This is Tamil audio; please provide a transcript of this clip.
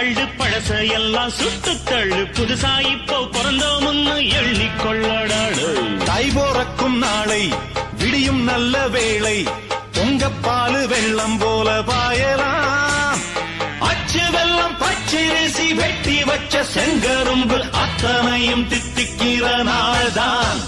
தள்ளு பழச எல்லாம் சுட்டு தள்ளு புதுசா இப்போ பிறந்தோம்னு எண்ணிக்கொள்ளடாடு. தை போறக்கும் நாளை விடியும் நல்ல வேளை பொங்கப்பாலு வெள்ளம் போல பாயலாம். அச்சு வெள்ளம் பச்சரிசி வெட்டி வச்ச செங்கரும்பு அத்தனையும் தித்திக்கிற நாள்தான்.